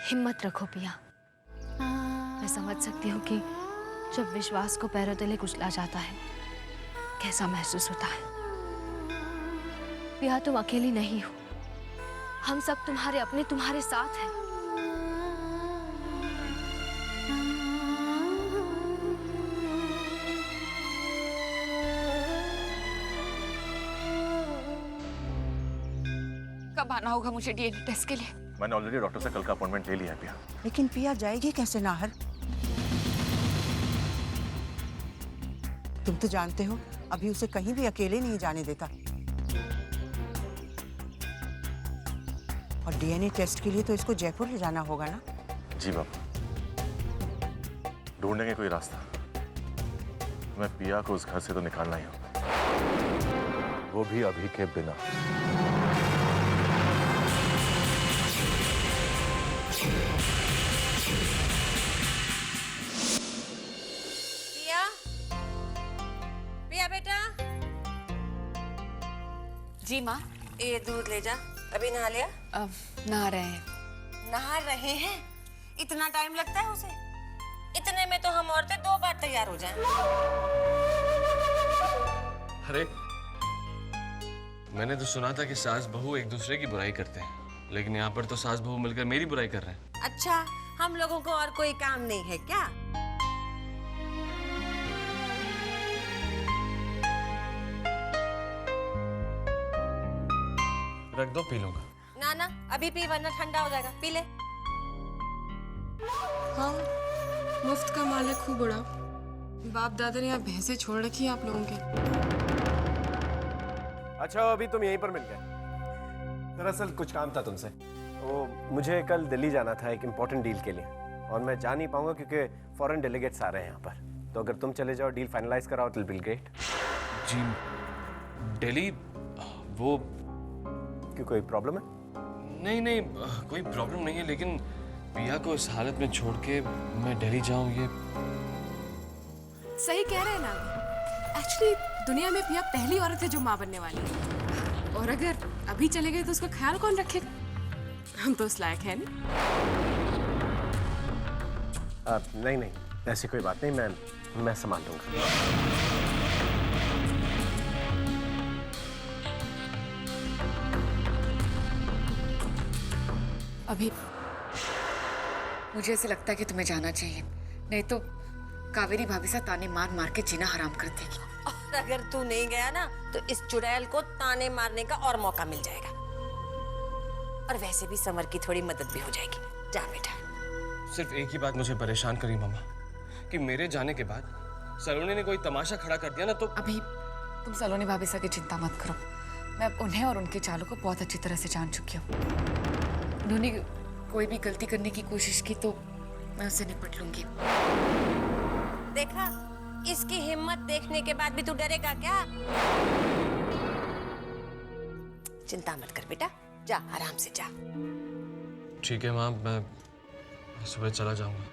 हिम्मत रखो पिया। मैं समझ सकती हूँ कि जब विश्वास को पैरों तले कुचला जाता है कैसा महसूस होता है। पिया, तुम अकेली नहीं हो, हम सब तुम्हारे अपने, तुम्हारे साथ हैं। कब आना होगा मुझे डीएनए टेस्ट के लिए? मैंने ऑलरेडी डॉक्टर से कल का अपॉइंटमेंट ले लिया है पिया। लेकिन पिया जाएगी कैसे नाहर? तुम तो जानते हो अभी उसे कहीं भी अकेले नहीं जाने देता। और डीएनए टेस्ट के लिए तो इसको जयपुर ले जाना होगा ना? जी बाबा, ढूंढेंगे कोई रास्ता। मैं पिया को उस घर से तो निकालना ही होगा, वो भी अभी के बिना। पिया, पिया बेटा। जी माँ। ये दूध ले जा। अभी नहा लिया? नहा रहे हैं। नहा रहे हैं? इतना टाइम लगता है उसे? इतने में तो हम औरतें 2 बार तैयार हो जाएं। अरे मैंने तो सुना था कि सास बहू एक दूसरे की बुराई करते हैं, लेकिन यहाँ पर तो सास बहू मिलकर मेरी बुराई कर रहे हैं। अच्छा, हम लोगों को और कोई काम नहीं है क्या? रख दो, पी लूंगा। ना ना, अभी पी वरना ठंडा हो जाएगा। पी ले। हाँ, मुफ्त का माल है खूब बड़ा। बाप दादा ने यहाँ भैंसे छोड़ रखी है आप लोगों के। अच्छा, अभी तुम यहीं पर मिल गए। दरअसल कुछ काम था तुमसे। वो मुझे कल दिल्ली जाना था एक इम्पोर्टेंट डील के लिए, और मैं जा नहीं पाऊंगा क्योंकि फॉरेन डेलीगेट्स आ रहे हैं यहाँ पर। तो अगर तुम चले जाओ, डील फाइनलाइज कराओ, तो विल ग्रेट। जी, दिल्ली? वो क्यों, कोई प्रॉब्लम है? नहीं नहीं, कोई प्रॉब्लम नहीं है, लेकिन पिया को इस हालत में छोड़ के मैं दिल्ली जाऊं, ये सही कह रहे हैं ना। एक्चुअली दुनिया में पिया पहली औरत है जो माँ बनने वाली है, और अगर अभी चले गए तो उसका ख्याल कौन रखेगा? हम तो उस लायक हैं नहीं। नहीं नहीं, ऐसी कोई बात नहीं, मैं संभाल लूंगा। अभी मुझे ऐसे लगता है कि तुम्हें जाना चाहिए, नहीं तो कावेरी भाभी से ताने मार मार के जीना हराम कर देगी। और अगर तू नहीं गया ना तो इस चुड़ैल को ताने मारने का और मौका मिल जाएगा। और वैसे भी समर की थोड़ी मदद भी हो जाएगी। जा बेटा। सिर्फ एक ही बात मुझे परेशान करी मामा, कि मेरे जाने के बाद सलोनी ने कोई तमाशा खड़ा कर दिया ना तो। अभी तुम सलोनी भाभी से की चिंता मत करो, मैं अब उन्हें और उनके चालों को बहुत अच्छी तरह से जान चुकी हूँ। उन्होंने कोई भी गलती करने की कोशिश की तो मैं उससे निपट लूंगी। देखा, इसकी हिम्मत देखने के बाद भी तू डरेगा क्या? चिंता मत कर बेटा, जा आराम से जा। ठीक है माँ, मैं सुबह चला जाऊंगा।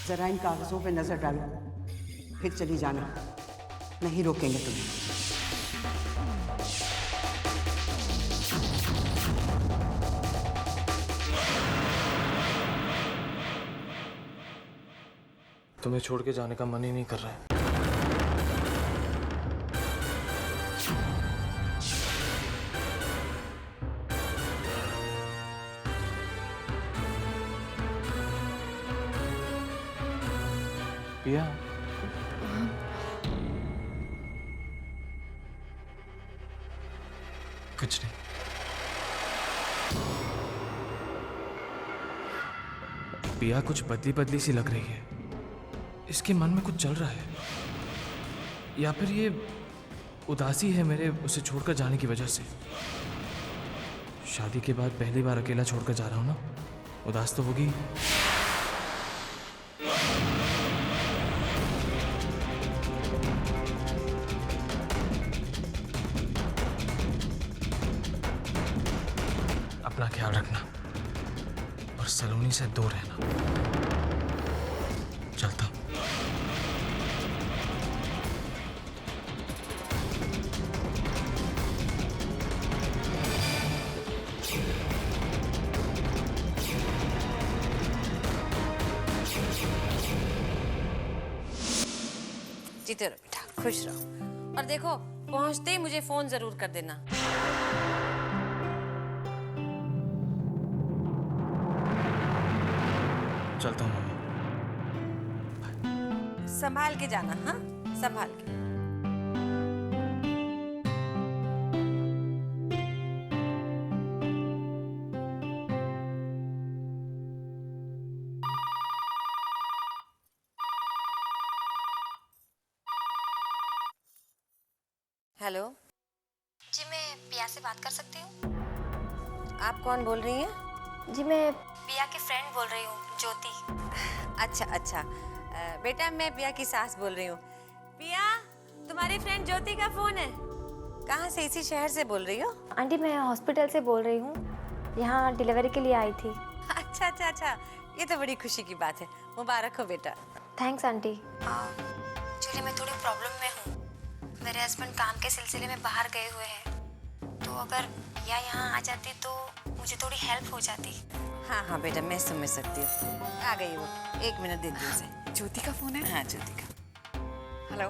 जरा इन कागजों पे नजर डालो, फिर चली जाना, नहीं रोकेंगे तुम्हें। तुम्हें छोड़ के जाने का मन ही नहीं कर रहा है। पिया, कुछ नहीं। पिया कुछ बदली बदली सी लग रही है, इसके मन में कुछ चल रहा है, या फिर ये उदासी है मेरे उसे छोड़कर जाने की वजह से। शादी के बाद पहली बार अकेला छोड़कर जा रहा हूं ना, उदास तो होगी। अपना ख्याल रखना और सलोनी से दूर रहना। चलता हूँ। जीते रहो बेटा, खुश रहो। और देखो, पहुंचते ही मुझे फोन जरूर कर देना। चलता हूँ मम्मी। संभाल के जाना, हाँ, संभाल के। हेलो जी, मैं पिया से बात कर सकती हूँ? आप कौन बोल रही हैं? जी, मैं पिया की फ्रेंड बोल रही हूँ, ज्योति। अच्छा अच्छा, बेटा मैं पिया की सास बोल रही हूँ। पिया, तुम्हारी फ्रेंड ज्योति का फोन है। कहाँ से? इसी शहर से बोल रही हो? आंटी, मैं हॉस्पिटल से बोल रही हूँ, यहाँ डिलीवरी के लिए आई थी। अच्छा अच्छा अच्छा, ये तो बड़ी खुशी की बात है। मुबारक हो बेटा। Thanks aunty. एक्चुअली मैं थोड़ी प्रॉब्लम में हूँ। मेरे हस्बैंड काम के सिलसिले में बाहर गए हुए हैं, तो अगर पिया यहाँ आ जाती तो मुझे थोड़ी हेल्प हो जाती। हाँ हाँ बेटा, मैं समझ सकती हूँ। आ गई वो, 1 मिनट दे दीजिए उसे। ज्योति का फोन है? हाँ, ज्योति का। Hello,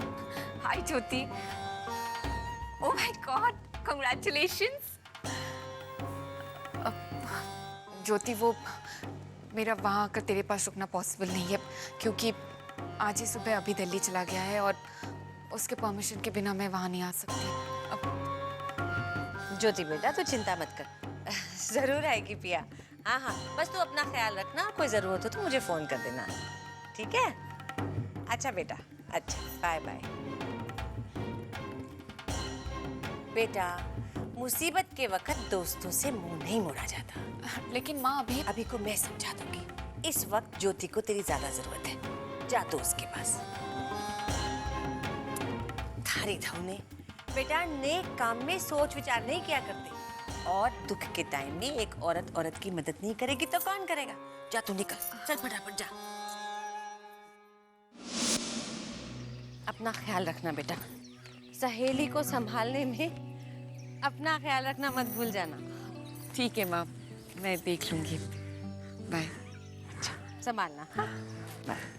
hi Jyoti. Oh my god, congratulations. Jyoti, वो मेरा वहाँ आकर तेरे पास रुकना पॉसिबल नहीं है, क्योंकि आज ही सुबह अभी दिल्ली चला गया है और उसके परमिशन के बिना मैं वहाँ नहीं आ सकती। अब ज्योति बेटा, तू चिंता मत कर, जरूर आएगी पिया। हाँ हाँ, बस तू अपना ख्याल रखना, कोई ज़रूरत हो तो मुझे फ़ोन कर देना, ठीक है? अच्छा बेटा, अच्छा, बाय बाय। बेटा, मुसीबत के वक्त दोस्तों से मुंह नहीं मोड़ा जाता। लेकिन माँ, अभी को मैं समझा दूंगी। इस वक्त ज्योति को तेरी ज्यादा जरूरत है, जा तो उसके पास। थारी धौने बेटा, नेक काम में सोच विचार नहीं किया करते, और दुख के टाइम में एक औरत औरत की मदद नहीं करेगी तो कौन करेगा? जा तू निकल, चल फटाफट जा। अपना ख्याल रखना बेटा, सहेली को संभालने में अपना ख्याल रखना मत भूल जाना। ठीक है माँ, मैं देख लूंगी। बाय। अच्छा, संभालना। हाँ, बाय।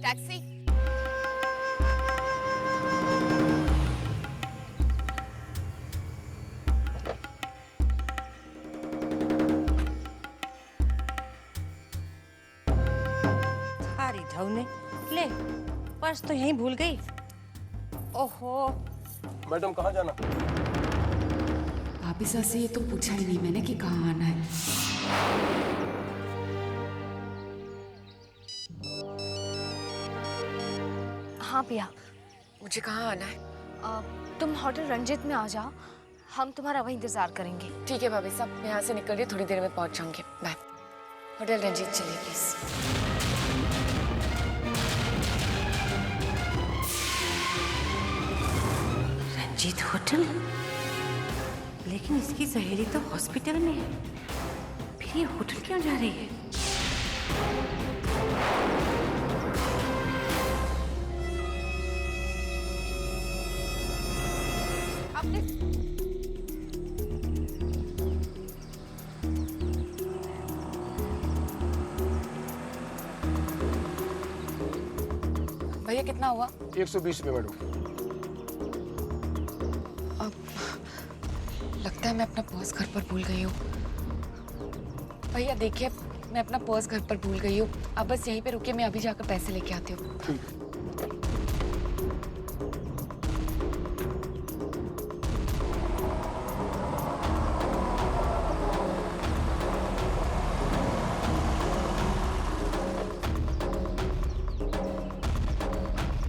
टैक्सी। थारी धौने, ले पर्स तो यहीं भूल गई। ओहो, मैडम कहाँ जाना? भाभी साहब से ये तो पूछा ही नहीं मैंने कि कहाँ आना है। हाँ पिया, मुझे कहाँ आना है? तुम होटल रंजित में आ जाओ, हम तुम्हारा वहीं इंतजार करेंगे। ठीक है भाभी साहब, मैं यहाँ से निकल रही हूँ, थोड़ी देर में पहुँच जाऊंगी। बाय। होटल रंजीत चलिए प्लीज। रंजीत होटल? लेकिन इसकी सहेली तो हॉस्पिटल में है, फिर ये होटल क्यों जा रही है? भैया कितना हुआ? 120 रुपये मैडम। अब लगता है मैं अपना पर्स घर पर भूल गई हूँ। भैया देखिए, मैं अपना पर्स घर पर भूल गई हूँ। आप बस यहीं पे रुकिए, मैं अभी जाकर पैसे लेके आती हूँ।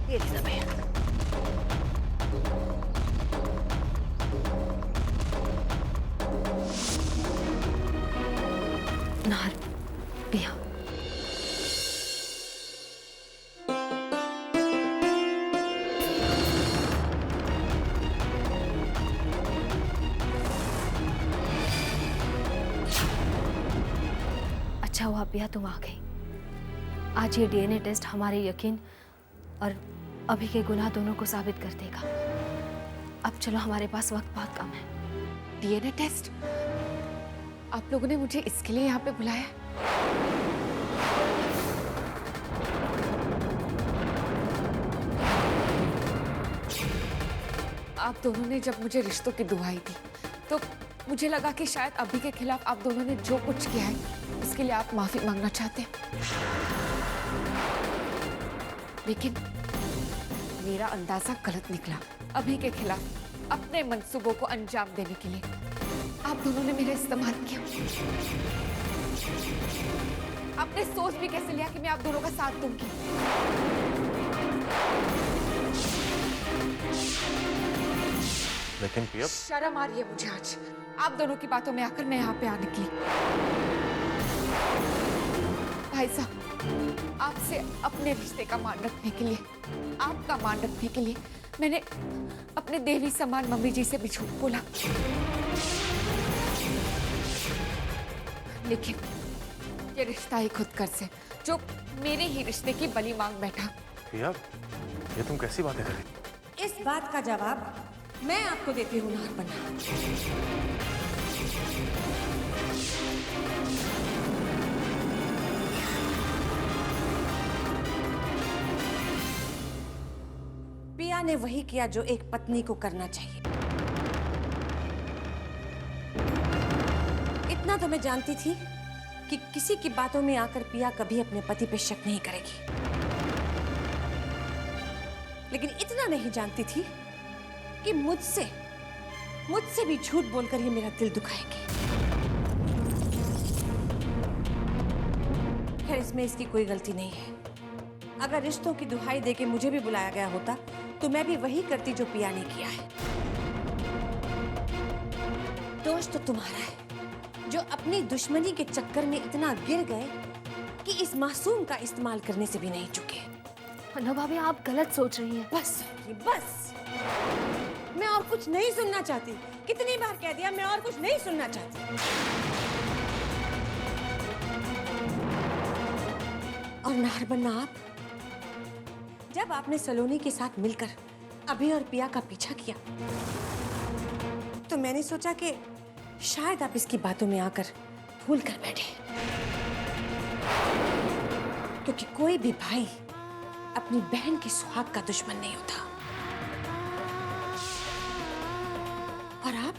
ये लीजिए भैया। नार, पिया। पिया तुम आ गई। आज ये डीएनए टेस्ट हमारे यकीन और अभी के गुनाह दोनों को साबित कर देगा। अब चलो, हमारे पास वक्त बहुत कम है। DNA test? आप लोगों ने मुझे इसके लिए यहाँ पे बुलाया है? आप दोनों ने जब मुझे रिश्तों की दुहाई दी तो मुझे लगा कि शायद अभी के खिलाफ आप दोनों ने जो कुछ किया है उसके लिए आप माफी मांगना चाहते हैं। लेकिन मेरा अंदाजा गलत निकला। अभी के खिलाफ अपने मंसूबों को अंजाम देने के लिए आप दोनों ने मेरा इस्तेमाल किया। आपने सोच भी कैसे लिया कि मैं आप दोनों का साथ दूंगी? लेकिन पिया, शर्म आ रही है मुझे आज आप दोनों की बातों में आकर मैं यहाँ पे आ निकली। भाई साहब, आपसे अपने रिश्ते का मान रखने के लिए, आपका मान रखने के लिए मैंने अपने देवी समान मम्मी जी से भी झूठ बोला। लेकिन ये रिश्ता ही खुद कर से जो मेरे ही रिश्ते की बलि मांग बैठा। पिया, ये तुम कैसी बातें कर रही? इस बात का जवाब मैं आपको देती हूँ नाहरबन्ना। पिया ने वही किया जो एक पत्नी को करना चाहिए। इतना तो मैं जानती थी कि किसी की बातों में आकर पिया कभी अपने पति पे शक नहीं करेगी, लेकिन इतना नहीं जानती थी कि मुझसे भी झूठ बोलकर ये मेरा दिल दुखाएगी। खैर, इसमें इसकी कोई गलती नहीं है। अगर रिश्तों की दुहाई देके मुझे भी बुलाया गया होता तो मैं भी वही करती जो पिया ने किया है। दोष तो तुम्हारा है जो अपनी दुश्मनी के चक्कर में इतना गिर गए कि इस मासूम का इस्तेमाल करने से भी नहीं चुके। अनु भाभी, आप गलत सोच रही हैं। बस मैं और कुछ नहीं सुनना चाहती। कितनी बार कह दिया, मैं और कुछ नहीं सुनना चाहती। और नाहरबन्ना, आप जब आपने सलोनी के साथ मिलकर अभी और पिया का पीछा किया तो मैंने सोचा कि शायद आप इसकी बातों में आकर भूल कर बैठे, क्योंकि कोई भी भाई अपनी बहन के सुहाग का दुश्मन नहीं होता। और आप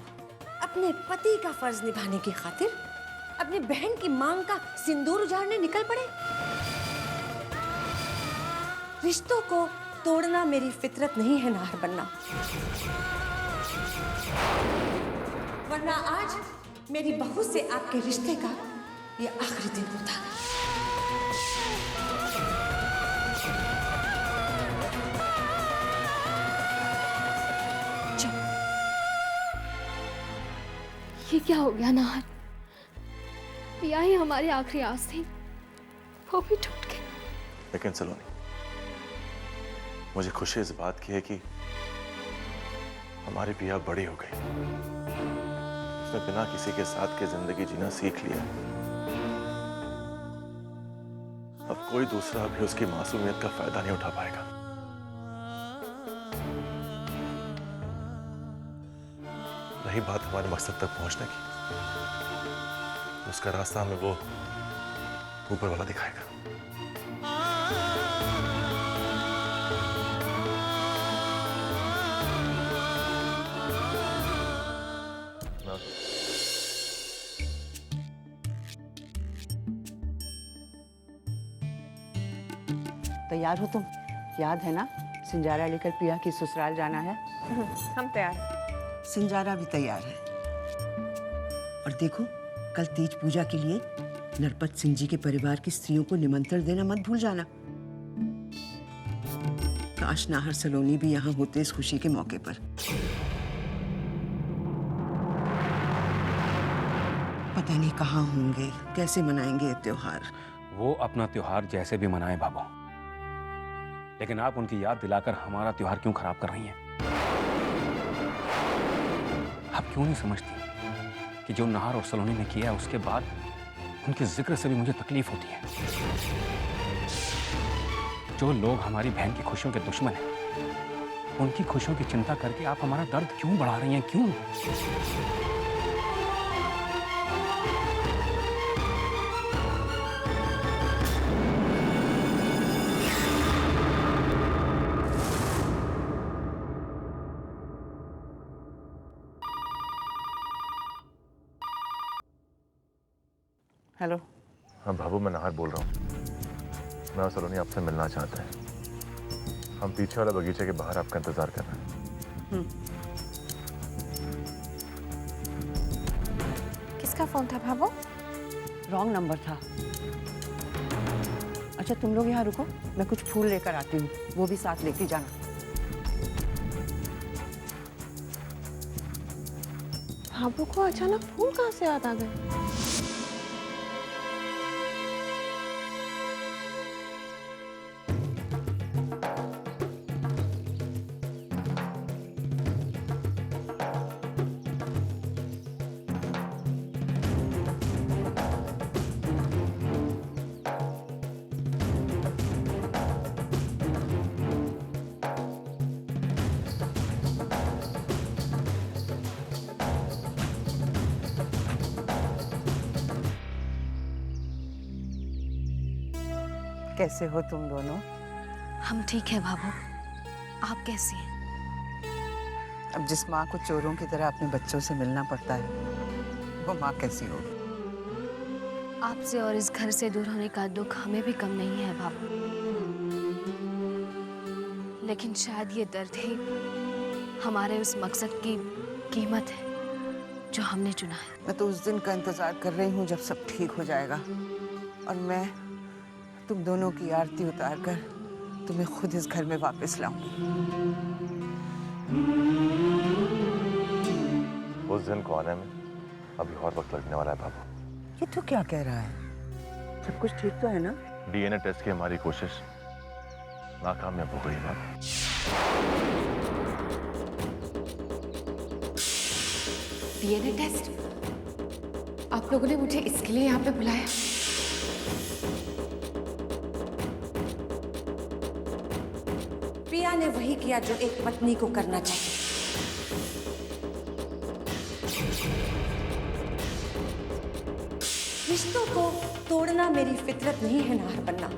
अपने पति का फर्ज निभाने की खातिर अपनी बहन की मांग का सिंदूर उजाड़ने निकल पड़े। रिश्तों को तोड़ना मेरी फितरत नहीं है नाहरबन्ना, वरना आज मेरी बहू से आपके रिश्ते का ये आखिरी दिन होता। ये क्या हो गया नाहर? पिया ही हमारी आखिरी आस थी, वो भी टूट गई। लेकिन सलोनी, मुझे खुशी इस बात की है कि हमारी पिया बड़ी हो गई। उसने बिना किसी के साथ के जिंदगी जीना सीख लिया। अब कोई दूसरा भी उसकी मासूमियत का फायदा नहीं उठा पाएगा। रही बात हमारे मकसद तक पहुंचने की, उसका रास्ता हमें वो ऊपर वाला दिखाएगा। तैयार हो तुम? याद है ना, सिंजारा लेकर पिया की ससुराल जाना है। हम तैयार हैं। सिंजारा भी तैयार है। और देखो, कल तीज पूजा के लिए नरपत सिंह जी के परिवार की स्त्रियों को निमंत्रण देना मत भूल जाना। काश नाहर सलोनी भी यहाँ होते इस खुशी के मौके पर। पता नहीं कहाँ होंगे, कैसे मनाएंगे ये त्योहार। वो अपना त्योहार जैसे भी मनाए बाबू, लेकिन आप उनकी याद दिलाकर हमारा त्योहार क्यों खराब कर रही हैं? आप क्यों नहीं समझती कि जो नाहर और सलोनी ने किया उसके बाद उनके जिक्र से भी मुझे तकलीफ होती है। जो लोग हमारी बहन की खुशियों के दुश्मन हैं, उनकी खुशियों की चिंता करके आप हमारा दर्द क्यों बढ़ा रही हैं? क्यों? हेलो। हाँ भाभू, मैं नाहर बोल रहा हूँ। मैं और सलोनी आपसे मिलना चाहते हैं। हम पीछे वाले बगीचे के बाहर आपका इंतजार कर रहे हैं। किसका फोन था भाभो? रॉन्ग नंबर था। अच्छा तुम लोग यहाँ रुको, मैं कुछ फूल लेकर आती हूँ, वो भी साथ लेके जाना। भाभो को अचानक फूल कहाँ से याद आ गए? कैसे हो तुम दोनों? हम ठीक हैं भाभू, आप कैसी हैं? अब जिस माँ को चोरों की तरह अपने बच्चों से मिलना पड़ता है, वो माँ कैसी होगी? आपसे और इस घर से दूर होने का दुख हमें भी कम नहीं है भाभू, लेकिन शायद ये दर्द ही हमारे उस मकसद की कीमत है जो हमने चुना है। मैं तो उस दिन का इंतजार कर रही हूँ जब सब ठीक हो जाएगा और मैं तुम दोनों की आरती उतार कर तुम्हें खुद इस घर में वापस लाऊंगी। उस दिन को आने में अभी और वक्त लगने वाला है बाबू। ये तो क्या कह रहा है? सब कुछ ठीक तो है ना? डीएनए टेस्ट की हमारी कोशिश नाकामयाब हो गई बाबू। DNA test? आप लोगों ने मुझे इसके लिए यहाँ पे बुलाया? प्रिया ने वही किया जो एक पत्नी को करना चाहिए। रिश्तों को तोड़ना मेरी फितरत नहीं है नाहर बनना,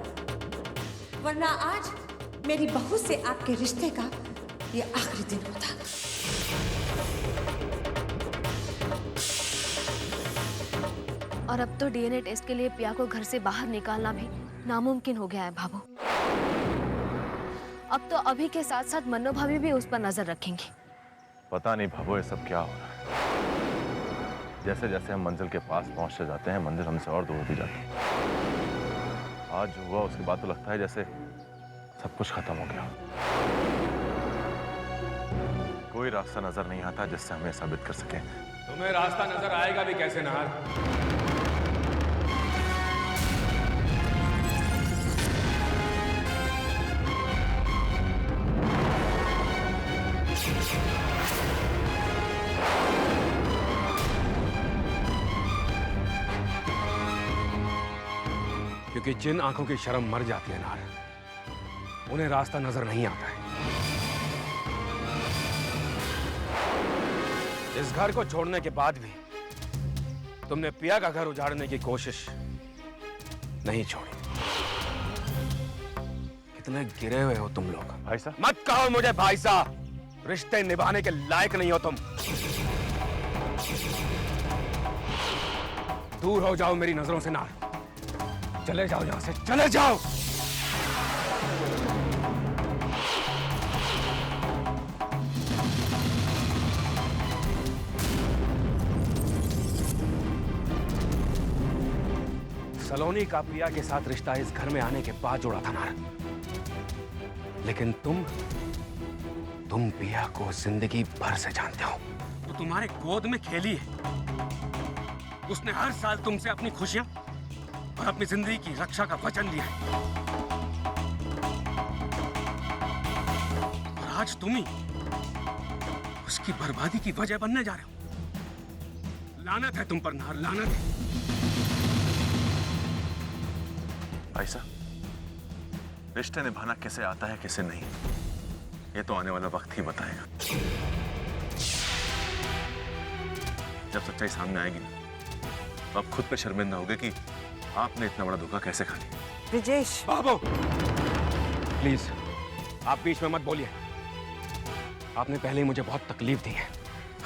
वरना आज मेरी बहू से आपके रिश्ते का ये आखिरी दिन होता। और अब तो डीएनए टेस्ट के लिए प्रिया को घर से बाहर निकालना भी नामुमकिन हो गया है भाभू। अब तो अभी के साथ साथ मन्नो भाभी भी उस पर नजर रखेंगी। पता नहीं भाभू ये सब क्या हो रहा है। जैसे जैसे हम मंजिल के पास पहुंचते जाते हैं, मंजिल हमसे और दूर होती जाती है। आज जो हुआ उसके बाद तो लगता है जैसे सब कुछ खत्म हो गया। कोई रास्ता नजर नहीं आता जिससे हमें साबित कर सके। तुम्हें रास्ता नजर आएगा भी कैसे नाहर? क्योंकि जिन आंखों की शर्म मर जाती है नाहर, उन्हें रास्ता नजर नहीं आता है। इस घर को छोड़ने के बाद भी तुमने पिया का घर उजाड़ने की कोशिश नहीं छोड़ी। कितने गिरे हुए हो तुम लोग। भाई साहब मत कहो मुझे भाई साहब, रिश्ते निभाने के लायक नहीं हो तुम। दूर हो जाओ मेरी नजरों से नाहर, चले जाओ यहां से, चले जाओ। सलोनी का प्रिया के साथ रिश्ता इस घर में आने के बाद जोड़ा था नाहर, लेकिन तुम प्रिया को जिंदगी भर से जानते हो। तो तुम्हारे गोद में खेली है। उसने हर साल तुमसे अपनी खुशियां और अपनी जिंदगी की रक्षा का वचन लिया है, और आज तुम ही उसकी बर्बादी की वजह बनने जा रहे हो। लानत है तुम पर नाहर, लानत है। ऐसा रिश्ते निभाना किसे आता है किसे नहीं, ये तो आने वाला वक्त ही बताएगा। जब सच्चाई सामने आएगी ना, तो आप खुद पे शर्मिंदा होगे कि आपने इतना बड़ा धोखा कैसे खा लिया। ब्रिजेश, बाबू प्लीज आप बीच में मत बोलिए। आपने पहले ही मुझे बहुत तकलीफ दी है।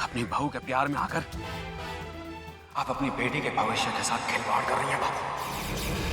अपनी बहू के प्यार में आकर आप अपनी बेटी के भविष्य के साथ खिलवाड़ कर रही हैं बाबू।